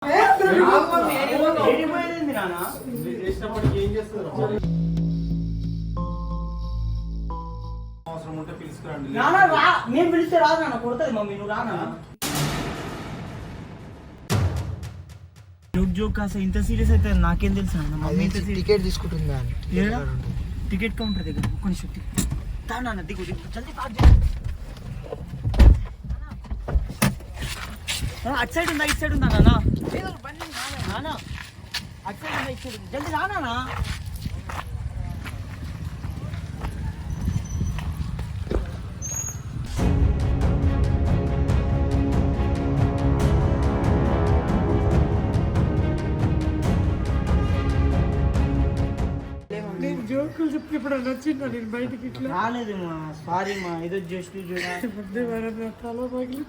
నేను పిలిస్తే రాదు నాన్న, కొడుతుంది మమ్మీ, నువ్వు రానా? జోక్ కాస్త ఇంత సీరియస్ అయితే నాకేం తెలుసు అన్న. మమ్మీ టికెట్ తీసుకుంటుందా? టికెట్ కౌంటర్ దగ్గర కొంచెం నాన్న దిగు దిగు జల్దీ అటు సైడ్ ఉందా ఇటు సైడ్ ఉందా నాన్న? నాన్న అటు సైడ్ ఉందా ఇటు సైడ్ జల్దీ రానా? జోకులు చెప్పి ఇప్పుడు నచ్చిందా నేను బయటకి ఇట్లా రాలేదు మా, సారీ మా, ఏదో జస్ట్ తల పగిలి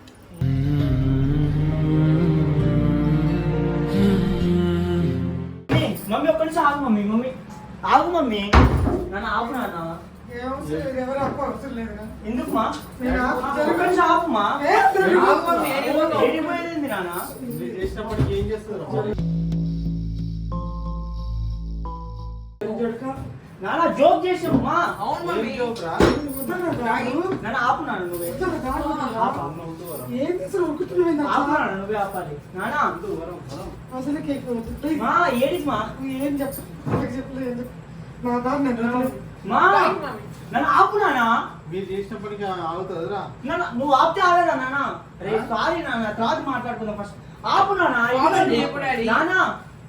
మమ్మీ ఒక్క నిమిషం ఆగు మమ్మీ, మమ్మీ ఆగు మమ్మీ, నాన్న ఆగు నాన్న. ఎందుకు మా? ఒక్క నిమిషం ఆగుమా. ఏడిపోయేది నాన్న? ఏం చేస్తారు నాన్న జోక్ చేసావు మా. నాన్న ఆపు నాన్న, నువ్వే ఆపు నాన్న, నువ్వే ఆపాలి నాన్న. మా ఏడిస్ మా, ఏం చెప్పలేదు నా దాన్ని మా నన్ను ఆపు నాన్న. మీరు చేసినప్పటికీ ఆగుతుందిరా. నాన్న నువ్వు ఆపితే ఆగదా నాన్న? రే సారీ నాన్న, తర్వాత మాట్లాడుకుందాం, ఫస్ట్ ఆపు నాన్న. నాన్న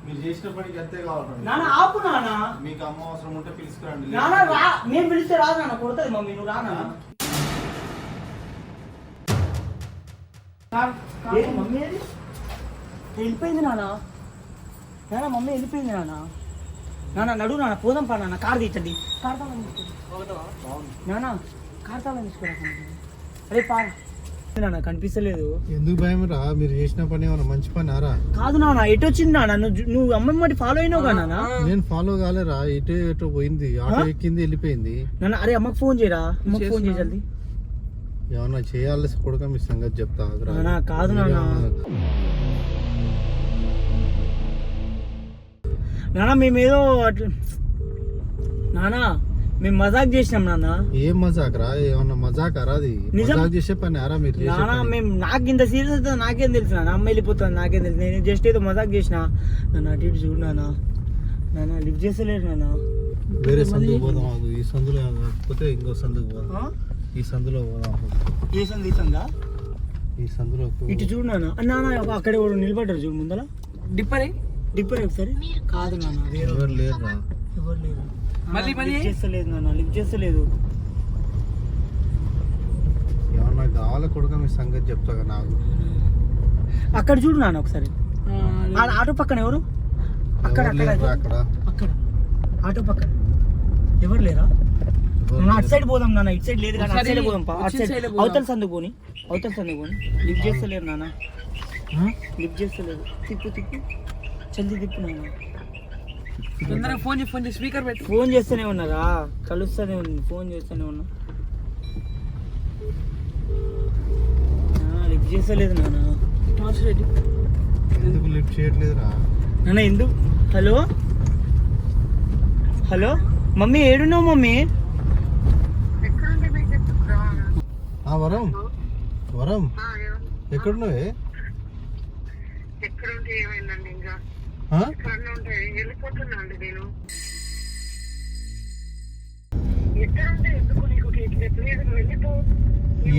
మీరు చేసినప్పటికీ అంతే కావాలి. నాన్న ఆపు నాన్న. మీకు అమ్మ అవసరం ఉంటే పిలుచుకురండి. నాన్న రా, నేను పిలిస్తే రాదు నాన్న, కొడుతుంది మమ్మీ, నువ్వు రానా? మమ్మీ వెళ్ళిపోయింది నాన్న. నాన్న మమ్మీ వెళ్ళిపోయింది నాన్న. నాన్న నడు నాన్న, పోదాం పా నాన్న, కార్ తీర్చండి. కార్ తాళం నాన్న, కార్ తాళం తీసుకురా. అరే పా నాన్న, కనిపిస్తలేదు. ఎందుకు భయం రా? మీరు చేసిన పని ఏమన్నా మంచి పని ఆరా? కాదు నాన్న, ఎటు వచ్చింది నాన్న? నువ్వు అమ్మని మట్టి ఫాలో అయినావు కదా నాన్న? నేను ఫాలో కాలేరా, ఇటు ఎటు పోయింది, ఆటో ఎక్కింది వెళ్ళిపోయింది నాన్న. అరే అమ్మకి ఫోన్ చేయరా, అమ్మకి ఫోన్ చేయాలి. ఏమన్నా చేయాలి కొడుక, మీ సంగతి చెప్తా. కాదు నాన్న, నాన్న మేమేదో అట్లా నాన్న, మేము మజాక్ చేసినాం నాన్న. ఏం మజాక్ రా? ఏమన్నా మజాక్ అరా? అది మజాక్ చేసే పని ఆరా మీరు? నాన్న మేము నాకు ఇంత సీరియస్ అవుతుంది నాకేం తెలుసు నాన్న, అమ్మ వెళ్ళిపోతుంది నాకేం తెలుసు. నేను జస్ట్ ఏదో మజాక్ చేసిన నాన్న. అటు ఇటు చూడు నాన్న. నాన్న లిఫ్ట్ చేస్తలేరు నాన్న. వేరే సందుకు పోదాం, ఈ సందులో కాకపోతే ఇంకో సందుకు పోదాం. ఈ సందులో పోదాం. ఏ సందు? ఈ సందా? ఈ సందులో ఇటు చూడు నాన్న. నాన్న అక్కడే కూడా నిలబడ్డారు చూడు ముందర. డిప్పర్ ఒకసారి. కాదు నాన్న, ఎవరు లేరురా. ఎవరు లేరు. లిఫ్ట్ చేస్తలేదు నాన్న, లిఫ్ట్ చేస్తలేదు. ఏమన్నా కావాలా కొడుక, మీ సంగతి చెప్తా నాకు. అక్కడ చూడు నాన్న ఒకసారి. ఆటో పక్కన ఎవరు? అక్కడ అక్కడ అక్కడ ఆటో పక్కన ఎవరు లేరా? అటు సైడ్ పోదాం నాన్న, ఇటు సైడ్ లేదు కానీ అటు సైడ్ పోదాం. అటు సైడ్ అవతల సందుకు పోని, అవతల సందుకు పోని. లిఫ్ట్ చేస్తలేరు నాన్న, లిఫ్ట్ చేస్తలేదు. తిప్పు తిప్పు, చల్లి తిప్పు నాన్న. ఫోన్ చేసి స్పీకర్ పెట్టి ఫోన్ చేస్తూనే ఉన్నారా? కలుస్తూనే ఉంది, ఫోన్ చేస్తూనే ఉన్నా. లిఫ్ట్ చేస్తలేదు నాన్న. ఎందుకు లిఫ్ట్ చేయట్లేదురా నాన్న? ఎందుకు? హలో హలో మమ్మీ, ఏడున్నావు మమ్మీ? వరం, వరం ఎక్కడున్నావే?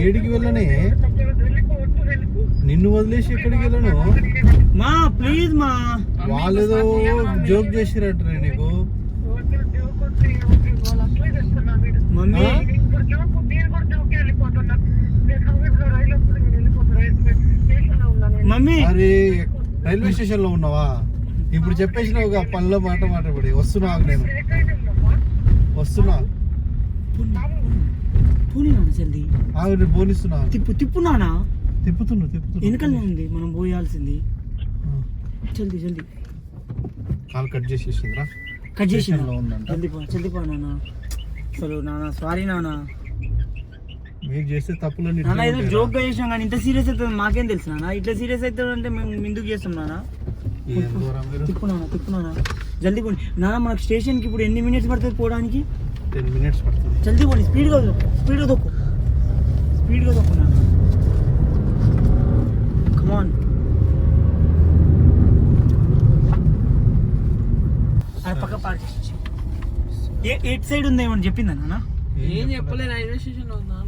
ఏడికి వెళ్ళనే? నిన్ను వదిలేసి ఎక్కడికి వెళ్ళను? మా ప్లీజ్ మా, వాళ్ళేదో జోక్ చేసిరట నీకు. మమ్మీ మమ్మీ అరే రైల్వే స్టేషన్ లో ఉన్నావా? ఇప్పుడు చెప్పేసినావు పనిలో మాట పడి వస్తున్నా. నేను వస్తున్నా. జల్దీ బోనిస్తున్నా. తిప్పు తిప్పు నానా. తిప్పుతున్నా వెనకనే ఉంది, మనం పోయాల్సింది. జల్దీ జల్దీ. Call cut చేసేసిందిరా. కట్ చేసి జల్దీ పో నాన్న. అసలు నాన్న సారీ నాన్న. మీరు చేస్తే తప్పులన్నీ నాన్న ఏదో జోక్ గా చేసాం కానీ ఇంత సీరియస్ అవుతుంది మాకేం తెలుసు నాన్న. ఇట్లా సీరియస్ అవుతుంది అంటే మేము ఎందుకు చేస్తాం నాన్న? ఏం దూరం మీరు తిప్పునా జల్దీ పోండి నాన్న. మనకు స్టేషన్కి ఇప్పుడు ఎన్ని మినిట్స్ పడుతుంది పోవడానికి? 10 minutes పడుతుంది. జల్దీ పోండి, స్పీడ్గా తొక్కు నాన్న. కమాన్. అది పక్క పార్క్ చేసి ఎయిట్ సైడ్ ఉంది ఏమని చెప్పిందా నాన్న? ఏం చెప్పలే, రైల్వే స్టేషన్ లో ఉన్నా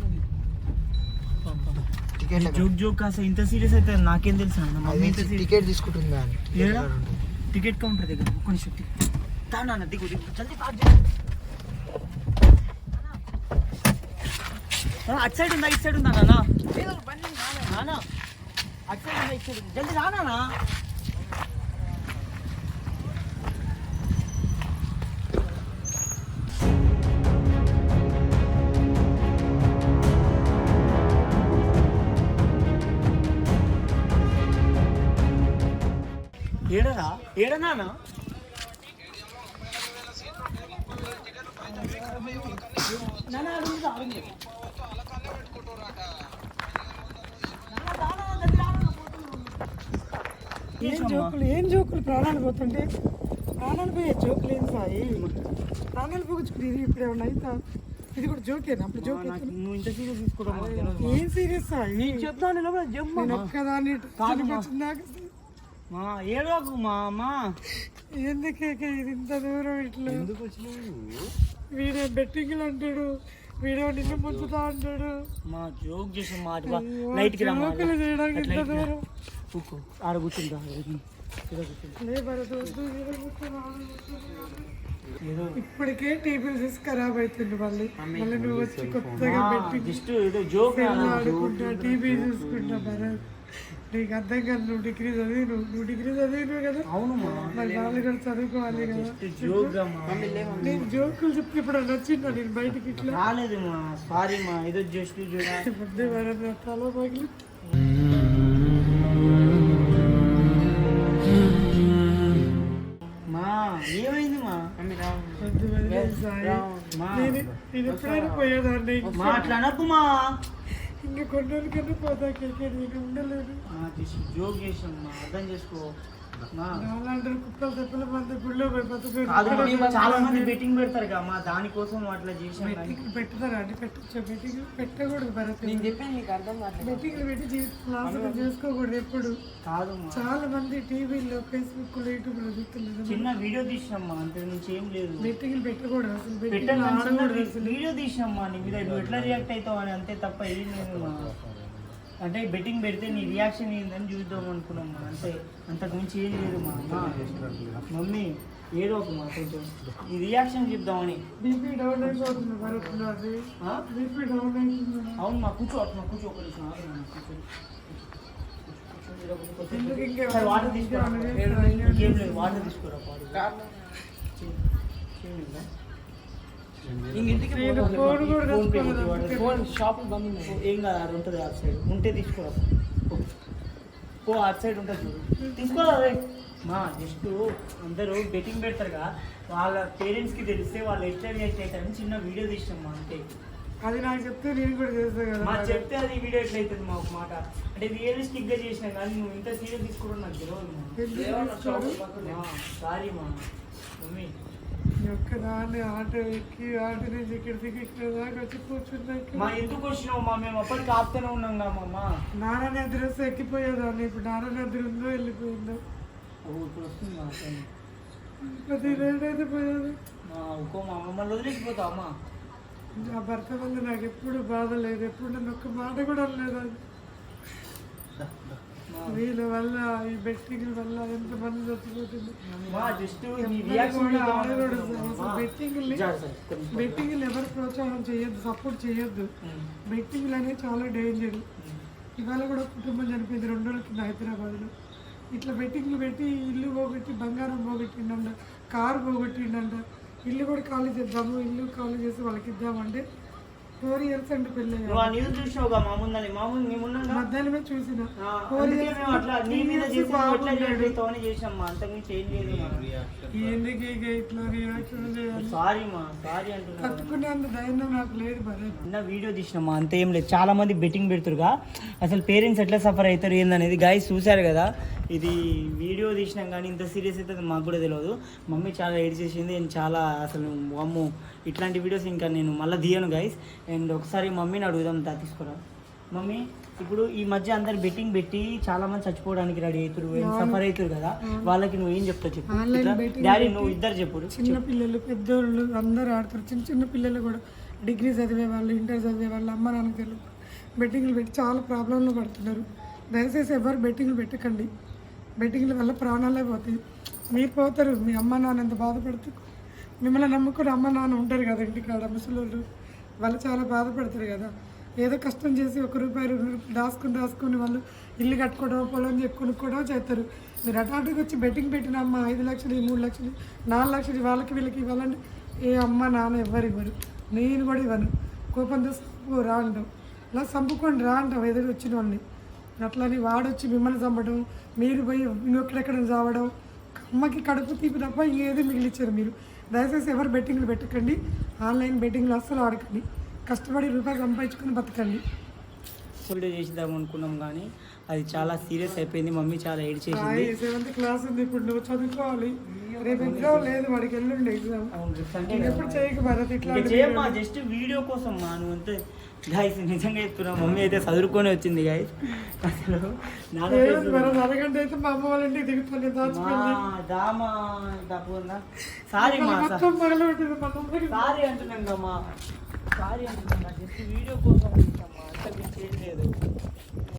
జోక్ కాస్త ఇంత సీరియస్ అయితే నాకేం తెలుసు అన్న. మమ్మీ ఇంత టికెట్ తీసుకుంటుందా? టికెట్ కౌంటర్ దగ్గర కొంచెం నాన్న దిగు జల్దీ పార్క్ చేయి. అటు సైడ్ ఉందా ఇటు సైడ్ ఉందా నాన్న? నాన్న అటు సైడ్ ఉందా ఇటు సైడ్ ఉందా? జల్దీ రా నాన్న. ఏడా నాన్న? ఏం జోకులు ప్రాణాలు పోతుంటే ప్రాణాలు పోయే జోకులు ఏం సాయి? ప్రాణాలు పోగొచ్చుకుని ఇప్పుడు ఏమన్నా అయితే ఇది కూడా జోకేనా? అప్పుడు జోక్ నువ్వు ఇంత సీరియస్ తీసుకోవడం ఏం సీరియస్ సాయి? చెప్తాను నేను ఒక్కదాన్ని వచ్చిందాక ఏడోకు మా అమ్మ. ఎందుకే ఇది ఇంత దూరం ఇట్లా? ఎందుకు వచ్చినావు? వీడియో బెట్టింగ్లు అంటాడు, వీడియో నిన్ను ముంచుతా అంటాడు. మా జోక్ చేసిన మాట లైట్ కి రమ్మా. జోకులు చేయడానికి ఇంత దూరం ఆడ కూర్చుంటా. లే భరత్ వద్దు, ఇప్పటికే టీవీ ఖరాబ్ అవుతుంది. మళ్ళీ నువ్వు వచ్చి కొత్తగా బెట్టింగ్ జస్ట్ ఏదో జోక్ ఆడుకుంటా, టీవీ చూసుకుంటా. భరత్ నీకు అర్థం కాదు, నువ్వు డిగ్రీ చదివిను కదా. అవును మరి వాళ్ళు కూడా చదువుకోవాలి కదా. జోక్ నేను జోకులు చెప్పి ఇప్పుడు నచ్చిందా నేను బయటకి ఇట్లా రాలేదు మా. సారీ మా, ఏదో జస్ట్ పెద్ద భరత్ తల పగిలి మా. ఏమైంది మా? నేను ఎప్పుడైనా పోయేదాన్ని. మాట్లాడకు మా. ఇంకా కొన్ని రోజులకన్నా పోతా క్రికెట్. నేను ఉండలేదు. జోక్ చేసాం మా, అర్థం చేసుకో. నాలంటారు కుక్కలు తెప్పల మంది గుళ్ళో పోయి బతుకు. చాలా మంది బెట్టింగ్ పెడతారు కదా మా, దానికోసం అట్లా చేసాం. పెట్టుతారా అంటే పెట్టచ్చు. బెట్టింగ్ పెట్టకూడదు భరత్. నేను చెప్పాను నీకు అర్థం కాదు. బెట్టింగ్లు పెట్టి జీవితం నాశనం చేసుకోకూడదు ఎప్పుడు. కాదు చాలా మంది టీవీలో ఫేస్బుక్ లో యూట్యూబ్ లో చూస్తున్నారు. చిన్న వీడియో తీసినమ్మా, అంతే నుంచి ఏం లేదు. బెట్టింగ్లు పెట్టకూడదు అసలు. బెట్టింగ్ ఆడకూడదు అసలు. వీడియో తీసినమ్మా నీ మీద, నువ్వు ఎట్లా రియాక్ట్ అవుతావు అని, అంతే తప్ప ఏం లేదు మా. అంటే బెట్టింగ్ పెడితే నీ రియాక్షన్ ఏందని చూద్దాం అనుకున్నామ్మా, అంతే. అంతకుమించి ఏం లేదు మా. మమ్మీ ఏదో ఒక మా కొంచెం ఈ రియాక్షన్ చెప్దామని. బీపీ డౌన్ అయిపోతుంది భరత్ నాది. బీపీ డౌన్ అయిపోతుంది. అవును మా, కూర్చో ఒక నిమిషం వాటర్ తీసుకురా. ఇంకేం లేదు, వాటర్ తీసుకురా. ఏం కాదు, అది ఉంటుంది అటు సైడ్ ఉంటే తీసుకోరా. పో అటు సైడ్ ఉంటుంది చూడు, తీసుకోరా. మా జస్ట్ అందరూ బెట్టింగ్ పెడతారుగా, వాళ్ళ పేరెంట్స్కి తెలిస్తే వాళ్ళు ఎట్లా రియాక్ట్ అవుతారని చిన్న వీడియో తీసినాం మా, అంతే. అది నాకు చెప్తే నేను కూడా చేస్తాను కదా. మా చెప్తే అది వీడియో ఎట్లయితుంది మా ఒక మాట. అంటే రియలిస్టిక్ గా చేసినా కానీ నువ్వు ఇంత సీరియస్ తీసుకోవడం నాకు తెలియదు. సారీ మా మమ్మీ. ఒక్కదాన్ని ఆటో ఎక్కి ఆటో నుంచి ఇక్కడ దిగి ఇక్కడ దాకా వచ్చి కూర్చున్నా. మా ఎందుకు వచ్చినావు మా? మేము అప్పటికి ఆపుతూనే ఉన్నాం కదా మా. నాన్న నిద్ర వస్తే ఎక్కిపోయేదాన్ని. ఇప్పుడు నాన్న నిద్ర ఉందో వెళ్ళిపోయిందో. ఇప్పుడు వస్తుంది మా. ప్రతి రేటైతే పోయేది మా. ఇంకో మా మమ్మల్ని వదిలేసిపోతావు అమ్మా. నా భర్త వల్ల నాకు ఎప్పుడు బాధ లేదు, ఎప్పుడు నన్ను ఒక్క మాట కూడా అనలేదు. వీళ్ళ వల్ల ఈ బెట్టింగ్ వల్ల ఎంతమంది చచ్చిపోతుంది. బెట్టింగ్లు ఎవరు ప్రోత్సాహం చేయొద్దు, సపోర్ట్ చేయొద్దు. బెట్టింగ్లు అనేవి చాలా డేంజర్. ఇవాళ కూడా కుటుంబం చనిపోయింది 2 రోజుల కింద హైదరాబాద్లో. ఇట్లా బెట్టింగ్లు పెట్టి ఇల్లు పోగొట్టి, బంగారం పోగొట్టిండంట, కారు పోగొట్టిండంట. ఇల్లు కూడా ఖాళీ చేద్దాము, ఇల్లు ఖాళీ చేసి వాళ్ళకి ఇద్దామంటే 4 years అంటే పెళ్ళి. మధ్యాహ్నమే చూసిన 4 years ఎందుకు ఇట్లా రియాక్షన్ తట్టుకునేంత ధైర్యం నాకు లేదు. చిన్న వీడియో తీసినామా, అంతే, ఏం లేదు. చాలా మంది బెట్టింగ్ పెడుతురుగా, అసలు పేరెంట్స్ ఎట్లా సఫర్ అవుతారు ఏందనేది గైస్ చూశారు కదా. ఇది వీడియో తీసినాం కానీ ఇంత సీరియస్ అయితే మాకు కూడా తెలియదు. మమ్మీ చాలా ఎడిట్ చేసింది అండ్ చాలా అసలు అమ్మో ఇట్లాంటి వీడియోస్ ఇంకా నేను మళ్ళీ తీయను గైస్. అండ్ ఒకసారి మమ్మీని అడుగుదాం తీసుకురా. మమ్మీ ఇప్పుడు ఈ మధ్య అందరు బెట్టింగ్ పెట్టి చాలా మంది చచ్చిపోవడానికి రెడీ అవుతారు, సఫర్ అవుతారు కదా, వాళ్ళకి నువ్వు ఏం చెప్తావు చెప్పు. డాడీ నువ్వు ఇద్దరు చెప్పు. చిన్న పిల్లలు పెద్దోళ్ళు అందరూ ఆడతారు. చిన్న చిన్న పిల్లలు కూడా డిగ్రీ చదివే వాళ్ళు, ఇంటర్ చదివే వాళ్ళు, అమ్మ నాన్నకి తెలియదు బెట్టింగ్లు పెట్టి చాలా ప్రాబ్లంలో పడుతున్నారు. దయచేసి ఎవరు బెట్టింగ్లు పెట్టకండి. బెట్టింగ్ల వల్ల ప్రాణాలే పోతాయి. మీరు పోతారు, మీ అమ్మ నాన్న ఎంత బాధపడుతారు. మిమ్మల్ని నమ్ముకుని అమ్మ నాన్న ఉంటారు కదా ఇంటికాడ ముసలోళ్ళు, వాళ్ళు చాలా బాధపడతారు కదా. ఏదో కష్టం చేసి ₹1 ₹2 దాచుకుని వాళ్ళు ఇల్లు కట్టుకోవడం, పొలం కొనుక్కోవడం చేస్తారు. మీరు అటాటుకు వచ్చి బెట్టింగ్ పెట్టిన అమ్మ 5 లక్షలు 3 లక్షలు 4 లక్షలు వాళ్ళకి వీళ్ళకి ఇవ్వాలంటే ఏ అమ్మ నాన్న ఎవరు ఇవ్వరు. నేను కూడా ఇవ్వను. కోపంతో సంపు రా అంటాం, అలా సంపుకొని రా అంటాం ఎదురు వచ్చిన వాళ్ళని. అట్లని వాడొచ్చి మిమ్మల్ని చంపడం, మీరు పోయి ఇంకొకడెక్కడ చావడం, అమ్మకి కడుపు తీపి తప్ప ఏది మిగిలిచ్చారు మీరు. దయచేసి ఎవరు బెట్టింగ్లు పెట్టకండి. ఆన్లైన్ బెట్టింగ్లు అస్సలు ఆడకండి. కష్టపడి రూపాయి సంపాదించుకొని బతకండి. వీడియో చేద్దాం అనుకున్నాం కానీ అది చాలా సీరియస్ అయిపోయింది. మమ్మీ చాలా ఏడ్ చేసింది. 7th క్లాస్ ఉంది ఇప్పుడు, నువ్వు చదువుకోవాలి. రేపు ఎగ్జామ్ లేదు వాడికి, ఎల్లుండి ఎగ్జామ్. ఎప్పుడు చేయకు భరత్ ఇట్లా జస్ట్ వీడియో కోసం మా నువ్వు అంతే గైస్. నిజంగా చెప్తున్నా మమ్మీ అయితే చదువుకొని వచ్చింది గైస్. అసలు అరగంట అయితే మా అమ్మ వాళ్ళ ఇంటికి దిగుతుంది. దామా దాపుందా సారీ మా సారీ అంటున్నాం కమ్మా, సారీ అంటున్నా. జస్ట్ వీడియో కోసం అంత చేయలేదు.